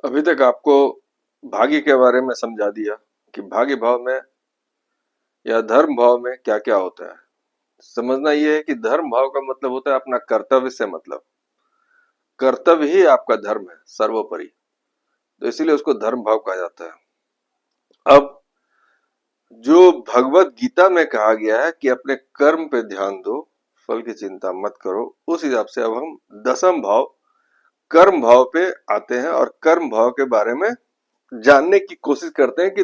अभी तक आपको भाग्य के बारे में समझा दिया कि भाग्य भाव में या धर्म भाव में क्या क्या होता है। समझना ये है कि धर्म भाव का मतलब होता है अपना कर्तव्य से मतलब। कर्तव्य ही आपका धर्म है सर्वोपरि, तो इसीलिए उसको धर्म भाव कहा जाता है। अब जो भगवत गीता में कहा गया है कि अपने कर्म पे ध्यान दो, फल की चिंता मत करो, उस हिसाब से अब हम दसम भाव कर्म भाव पे आते हैं और कर्म भाव के बारे में जानने की कोशिश करते हैं कि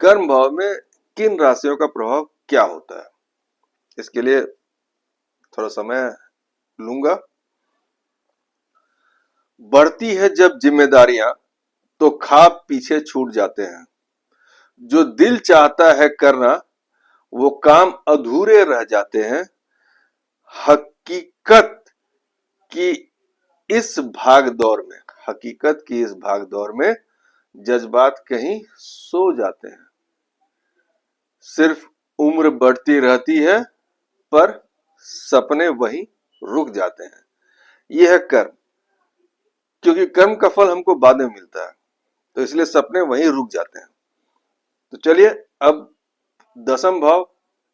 कर्म भाव में किन राशियों का प्रभाव क्या होता है। इसके लिए थोड़ा समय लूंगा। बढ़ती है जब जिम्मेदारियां तो ख्वाब पीछे छूट जाते हैं। जो दिल चाहता है करना वो काम अधूरे रह जाते हैं। हकीकत की इस भाग दौड़ में हकीकत की इस भाग दौड़ में जज्बात कहीं सो जाते हैं। सिर्फ उम्र बढ़ती रहती है पर सपने वहीं रुक जाते हैं। यह है कर्म, क्योंकि कर्म का फल हमको बाद में मिलता है, तो इसलिए सपने वहीं रुक जाते हैं। तो चलिए, अब दसम भाव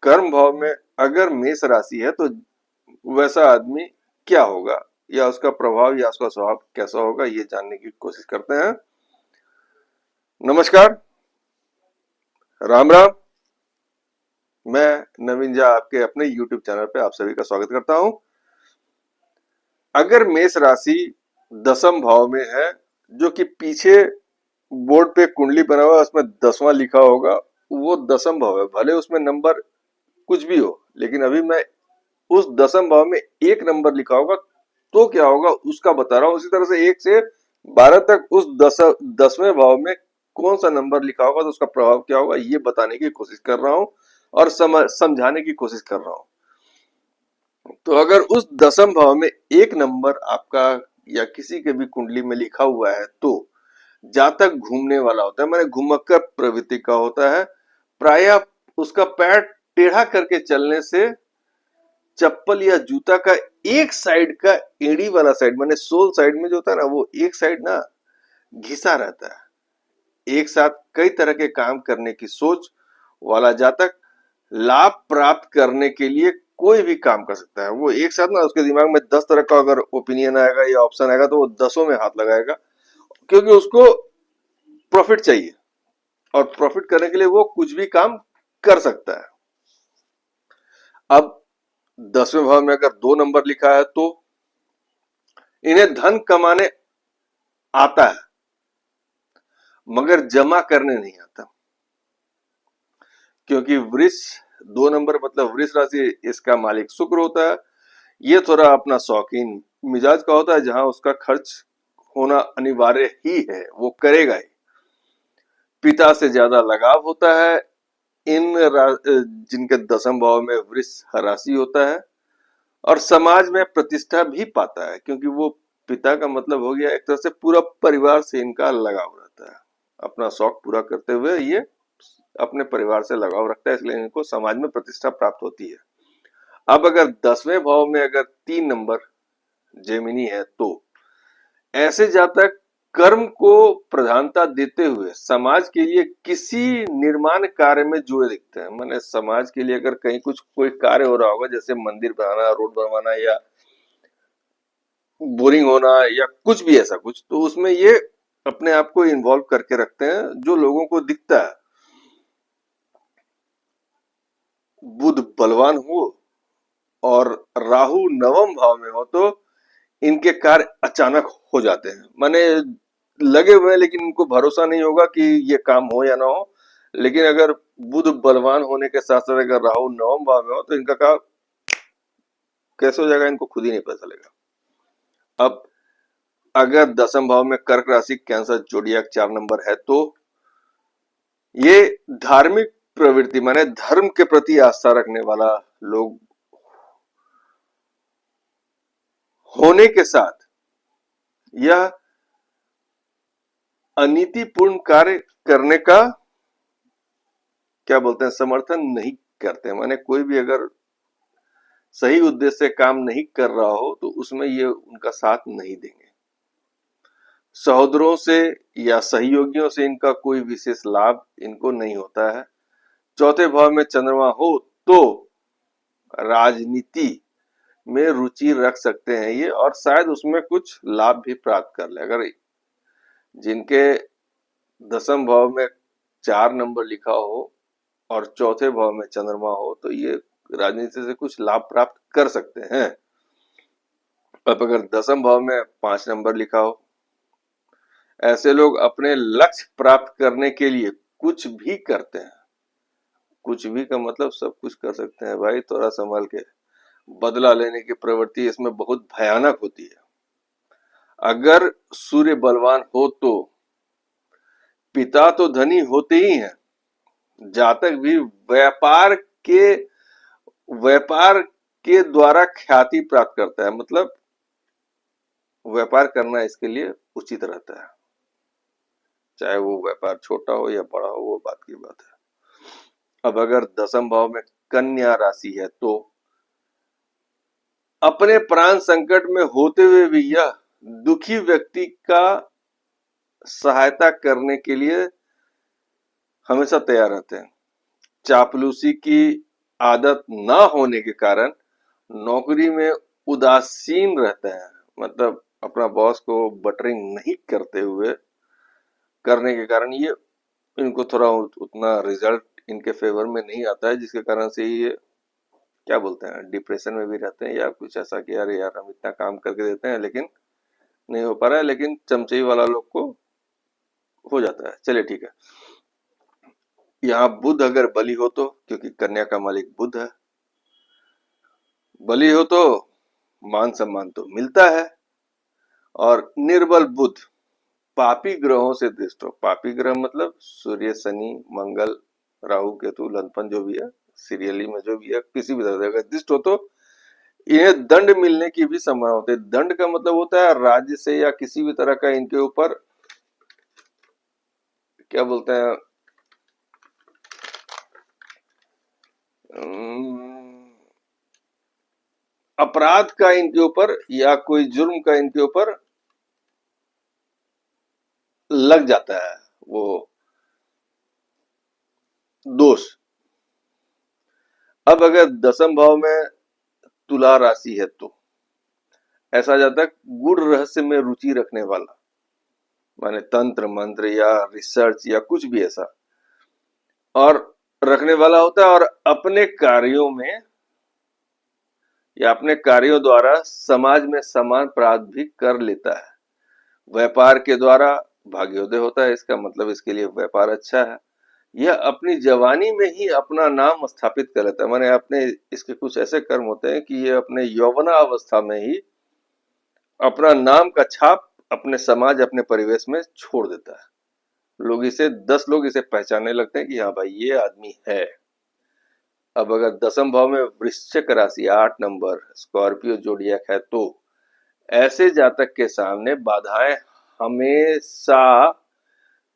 कर्म भाव में अगर मेष राशि है तो वैसा आदमी क्या होगा या उसका प्रभाव या उसका स्वभाव कैसा होगा, ये जानने की कोशिश करते हैं। नमस्कार, राम राम। मैं नवीन झा आपके अपने YouTube चैनल पे आप सभी का स्वागत करता हूं। अगर मेष राशि दसम भाव में है, जो कि पीछे बोर्ड पे कुंडली बना हुआ है उसमें 10वां लिखा होगा, वो दसम भाव है। भले उसमें नंबर कुछ भी हो, लेकिन अभी मैं उस दसम भाव में एक नंबर लिखा होगा तो क्या होगा उसका बता रहा हूं। उसी तरह से 1 से 12 तक उस 10वें भाव में कौन सा नंबर लिखा होगा तो उसका प्रभाव क्या होगा, ये बताने की कोशिश कर रहा हूं और समझाने की कोशिश कर रहा हूं। तो अगर उस दसम भाव में एक नंबर आपका या किसी के भी कुंडली में लिखा हुआ है तो जातक घूमने वाला होता है, माने घुमक्कर प्रवृत्ति का होता है। प्राय उसका पैर टेढ़ा करके चलने से चप्पल या जूता का एक साइड का एड़ी वाला साइड, माने सोल साइड में जो होता है ना, वो एक साइड ना घिसा रहता है। एक साथ कई तरह के काम करने की सोच वाला जातक लाभ प्राप्त करने के लिए कोई भी काम कर सकता है। वो एक साथ ना उसके दिमाग में 10 तरह का अगर ओपिनियन आएगा या ऑप्शन आएगा तो वो 10 में हाथ लगाएगा, क्योंकि उसको प्रॉफिट चाहिए और प्रॉफिट करने के लिए वो कुछ भी काम कर सकता है। अब 10वें भाव में अगर 2 नंबर लिखा है तो इन्हें धन कमाने आता है मगर जमा करने नहीं आता, क्योंकि वृष 2 नंबर मतलब वृष राशि, इसका मालिक शुक्र होता है। ये थोड़ा अपना शौकीन मिजाज का होता है, जहां उसका खर्च होना अनिवार्य ही है, वो करेगा ही। पिता से ज्यादा लगाव होता है इन जिनके दसम भाव में वृष राशि होता है, और समाज में प्रतिष्ठा भी पाता है, क्योंकि वो पिता का मतलब हो गया एक तरह से पूरा परिवार से इनका लगाव रहता है। अपना शौक पूरा करते हुए ये अपने परिवार से लगाव रखता है, इसलिए इनको समाज में प्रतिष्ठा प्राप्त होती है। अब अगर 10वें भाव में अगर 3 नंबर जेमिनी है तो ऐसे जातक कर्म को प्रधानता देते हुए समाज के लिए किसी निर्माण कार्य में जुड़े दिखते हैं। माने समाज के लिए अगर कहीं कुछ कोई कार्य हो रहा होगा, जैसे मंदिर बनाना, रोड बनवाना या बोरिंग होना या कुछ भी ऐसा कुछ, तो उसमें ये अपने आप को इन्वॉल्व करके रखते हैं जो लोगों को दिखता है। बुध बलवान हो और राहु नवम भाव में हो तो इनके कार्य अचानक हो जाते हैं। माने लगे हुए हैं लेकिन इनको भरोसा नहीं होगा कि ये काम हो या ना हो, लेकिन अगर बुध बलवान होने के साथ साथ अगर राहु नवम भाव में हो तो इनका काम कैसे हो जाएगा इनको खुद ही नहीं पता चलेगा। अब अगर दसम भाव में कर्क राशि, कैंसर, जोडियाक 4 नंबर है तो ये धार्मिक प्रवृत्ति माने धर्म के प्रति आस्था रखने वाला लोग होने के साथ यह अनीतिपूर्ण कार्य करने का क्या बोलते हैं समर्थन नहीं करते। माने कोई भी अगर सही उद्देश्य से काम नहीं कर रहा हो तो उसमें ये उनका साथ नहीं देंगे। सहोदरों से या सहयोगियों से इनका कोई विशेष लाभ इनको नहीं होता है। चौथे भाव में चंद्रमा हो तो राजनीति में रुचि रख सकते हैं ये, और शायद उसमें कुछ लाभ भी प्राप्त कर ले। अगर जिनके दसम भाव में 4 नंबर लिखा हो और चौथे भाव में चंद्रमा हो तो ये राजनीति से कुछ लाभ प्राप्त कर सकते हैं। अब अगर दसम भाव में 5 नंबर लिखा हो, ऐसे लोग अपने लक्ष्य प्राप्त करने के लिए कुछ भी करते हैं। कुछ भी का मतलब सब कुछ कर सकते हैं भाई, थोड़ा संभल के। बदला लेने की प्रवृत्ति इसमें बहुत भयानक होती है। अगर सूर्य बलवान हो तो पिता तो धनी होते ही हैं, जातक भी के व्यापार के द्वारा ख्याति प्राप्त करता है। मतलब व्यापार करना इसके लिए उचित रहता है, चाहे वो व्यापार छोटा हो या बड़ा हो, वो बात की बात है। अब अगर दसम भाव में कन्या राशि है तो अपने प्राण संकट में होते हुए भी यह दुखी व्यक्ति का सहायता करने के लिए हमेशा तैयार रहते हैं। चापलूसी की आदत ना होने के कारण नौकरी में उदासीन रहते हैं। मतलब अपना बॉस को बटरिंग नहीं करते हुए करने के कारण ये इनको थोड़ा उतना रिजल्ट इनके फेवर में नहीं आता है, जिसके कारण से ये क्या बोलते हैं डिप्रेशन में भी रहते हैं, या कुछ ऐसा कि यार यार हम इतना काम करके देते हैं लेकिन नहीं हो पा रहा है। लेकिन चमचई वाला लोग को हो जाता है। चलिए ठीक है। यहाँ बुध अगर बली हो तो, क्योंकि कन्या का मालिक बुध है, बली हो तो मान सम्मान तो मिलता है। और निर्बल बुध पापी ग्रहों से दृष्ट हो, पापी ग्रह मतलब सूर्य, शनि, मंगल, राहु, केतु, लंपन जो भी है सीरियली में जो भी है, किसी भी तरह से अगर दृष्ट हो तो इन्हें दंड मिलने की भी संभावना होती है। दंड का मतलब होता है राज्य से या किसी भी तरह का इनके ऊपर क्या बोलते हैं अपराध का इनके ऊपर या कोई जुर्म का इनके ऊपर लग जाता है वो दोष। अब अगर दसम भाव में तुला राशि है तो ऐसा जाता है गूढ़ रहस्य में रुचि रखने वाला, माने तंत्र मंत्र या रिसर्च या कुछ भी ऐसा और रखने वाला होता है, और अपने कार्यों में या अपने कार्यों द्वारा समाज में सम्मान प्राप्त भी कर लेता है। व्यापार के द्वारा भाग्योदय होता है, इसका मतलब इसके लिए व्यापार अच्छा है। यह अपनी जवानी में ही अपना नाम स्थापित कर लेता है, माने अपने इसके कुछ ऐसे कर्म होते हैं कि ये अपने यौवना अवस्था में ही अपना नाम का छाप अपने समाज अपने परिवेश में छोड़ देता है। लोग इसे 10 लोग इसे पहचानने लगते हैं कि हाँ भाई ये आदमी है। अब अगर दसम भाव में वृश्चिक राशि 8 नंबर स्कॉर्पियो जोडियाक है तो ऐसे जातक के सामने बाधाएं हमेशा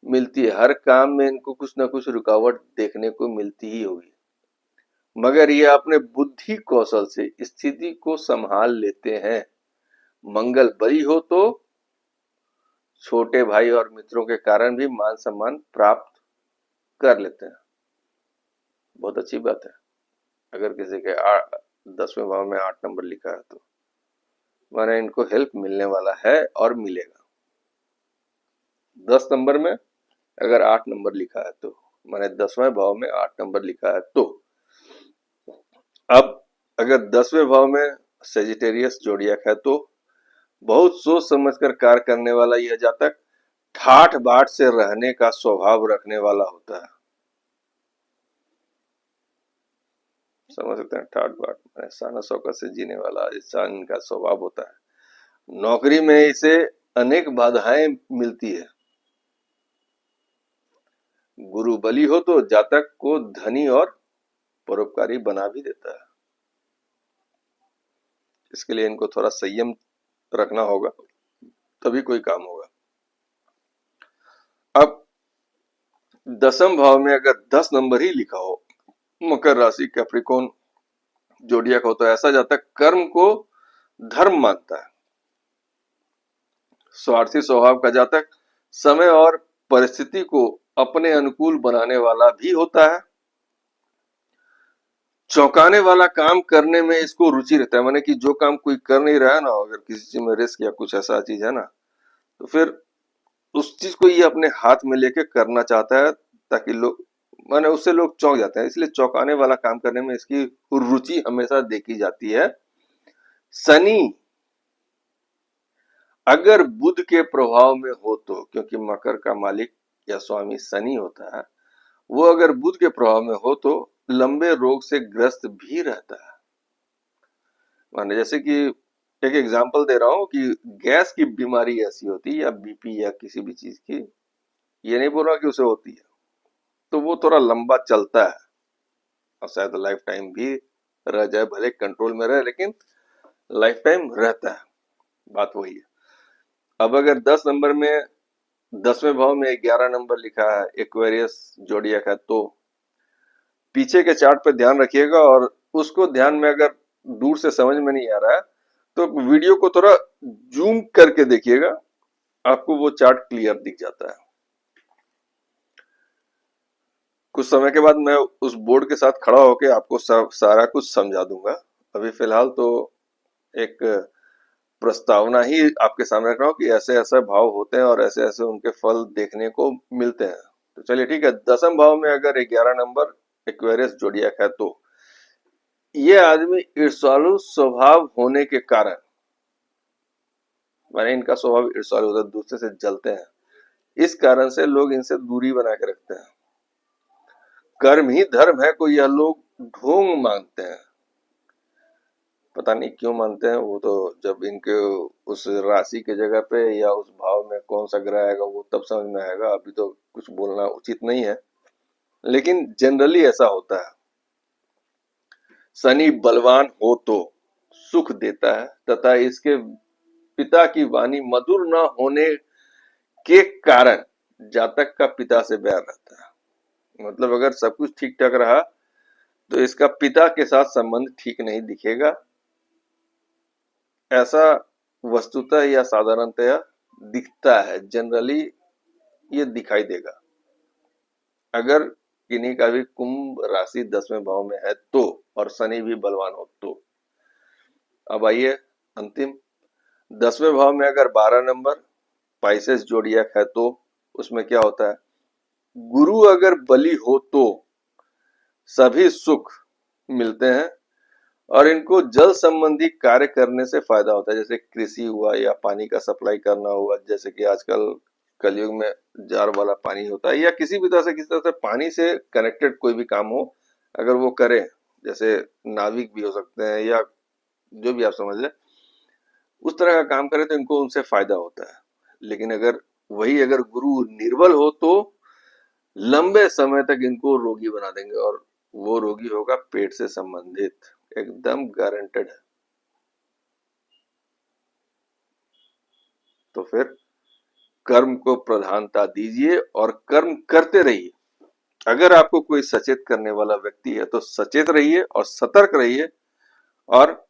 मिलती है। हर काम में इनको कुछ ना कुछ रुकावट देखने को मिलती ही होगी, मगर ये अपने बुद्धि कौशल से स्थिति को संभाल लेते हैं। मंगल बली हो तो छोटे भाई और मित्रों के कारण भी मान सम्मान प्राप्त कर लेते हैं। बहुत अच्छी बात है। अगर किसी के 10वें भाव में 8 नंबर लिखा है तो माने इनको हेल्प मिलने वाला है और मिलेगा। 10 नंबर में अगर 8 नंबर लिखा है तो माने 10वें भाव में 8 नंबर लिखा है तो अब अगर 10वें भाव में सेजिटेरियस जोडियाक है तो बहुत सोच समझकर कार्य करने वाला यह जातक ठाठ बाट से रहने का स्वभाव रखने वाला होता है। समझ सकते हैं ठाट बाट शाना शौकत से जीने वाला इंसान का स्वभाव होता है। नौकरी में इसे अनेक बाधाएं मिलती है। गुरु बली हो तो जातक को धनी और परोपकारी बना भी देता है। इसके लिए इनको थोड़ा संयम रखना होगा, तभी कोई काम होगा। अब दसम भाव में अगर 10 नंबर ही लिखा हो, मकर राशि, कैप्रिकॉर्न, जोडियाक हो तो ऐसा जातक कर्म को धर्म मानता है, स्वार्थी स्वभाव का जातक समय और परिस्थिति को अपने अनुकूल बनाने वाला भी होता है। चौंकाने वाला काम करने में इसको रुचि रहता है, माने कि जो काम कोई कर नहीं रहा है ना, अगर किसी चीज में रिस्क या कुछ ऐसा चीज है ना, तो फिर उस चीज को ये अपने हाथ में लेके करना चाहता है, ताकि लोग माने उससे लोग चौंक जाते हैं। इसलिए चौंकाने वाला काम करने में इसकी रुचि हमेशा देखी जाती है। शनि अगर बुध के प्रभाव में हो तो, क्योंकि मकर का मालिक या स्वामी शनि होता है, वो अगर बुध के प्रभाव में हो तो लंबे रोग से ग्रस्त भी रहता है। माने जैसे कि एक एग्जांपल दे रहा हूं कि गैस की बीमारी ऐसी होती है, या बीपी या किसी भी चीज की, ये नहीं बोल रहा कि उसे होती है, तो वो थोड़ा लंबा चलता है और शायद लाइफ टाइम भी रह जाए, भले कंट्रोल में रहे लेकिन लाइफ टाइम रहता है। बात वही है। अब अगर 10 नंबर में 10वें भाव में 11 नंबर लिखा है, एक्वेरियस जोडियक है, तो पीछे के चार्ट पे ध्यान रखिएगा, और उसको ध्यान में अगर दूर से समझ में नहीं आ रहा है तो वीडियो को थोड़ा जूम करके देखिएगा, आपको वो चार्ट क्लियर दिख जाता है। कुछ समय के बाद मैं उस बोर्ड के साथ खड़ा होकर आपको सारा कुछ समझा दूंगा। अभी फिलहाल तो एक प्रस्तावना ही आपके सामने रख रहा हूँ कि ऐसे ऐसे भाव होते हैं और ऐसे ऐसे उनके फल देखने को मिलते हैं। तो चलिए ठीक है, 10वें भाव में अगर 11 नंबर एक्वेरियस जोडियक है, तो ये आदमी ईर्ष्यालु स्वभाव होने के कारण, माने इनका स्वभाव ईर्ष्यालु होता है, दूसरे से जलते हैं, इस कारण से लोग इनसे दूरी बना के रखते हैं। कर्म ही धर्म है को यह लोग ढोंग मानते हैं। पता नहीं क्यों मानते हैं, वो तो जब इनके उस राशि के जगह पे या उस भाव में कौन सा ग्रह आएगा वो तब समझ में आएगा, अभी तो कुछ बोलना उचित नहीं है, लेकिन जनरली ऐसा होता है। शनि बलवान हो तो सुख देता है, तथा इसके पिता की वाणी मधुर न होने के कारण जातक का पिता से बैर रहता है। मतलब अगर सब कुछ ठीक ठाक रहा तो इसका पिता के साथ संबंध ठीक नहीं दिखेगा। ऐसा वस्तुतः या साधारणतया दिखता है, जनरली ये दिखाई देगा। अगर किन्हीं का भी कुंभ राशि 10वें भाव में है तो, और शनि भी बलवान हो तो। अब आइए अंतिम, 10वें भाव में अगर 12 नंबर पाइसेस जोडियक है तो उसमें क्या होता है, गुरु अगर बली हो तो सभी सुख मिलते हैं और इनको जल संबंधी कार्य करने से फायदा होता है, जैसे कृषि हुआ या पानी का सप्लाई करना हुआ, जैसे कि आजकल कलयुग में जार वाला पानी होता है, या किसी भी तरह से किसी तरह से पानी से कनेक्टेड कोई भी काम हो अगर वो करे, जैसे नाविक भी हो सकते हैं या जो भी आप समझ लें, उस तरह का काम करे तो इनको उनसे फायदा होता है। लेकिन अगर गुरु निर्बल हो तो लंबे समय तक इनको रोगी बना देंगे, और वो रोगी होगा पेट से संबंधित, एकदम गारंटेड है। तो फिर कर्म को प्रधानता दीजिए और कर्म करते रहिए। अगर आपको कोई सचेत करने वाला व्यक्ति है तो सचेत रहिए और सतर्क रहिए, और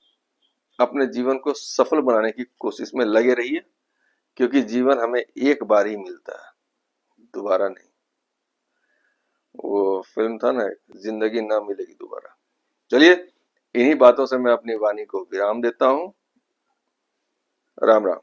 अपने जीवन को सफल बनाने की कोशिश में लगे रहिए, क्योंकि जीवन हमें एक बार ही मिलता है, दोबारा नहीं। वो फिल्म था ना, जिंदगी ना मिलेगी दोबारा। चलिए, इन्हीं बातों से मैं अपनी वाणी को विराम देता हूँ। राम राम।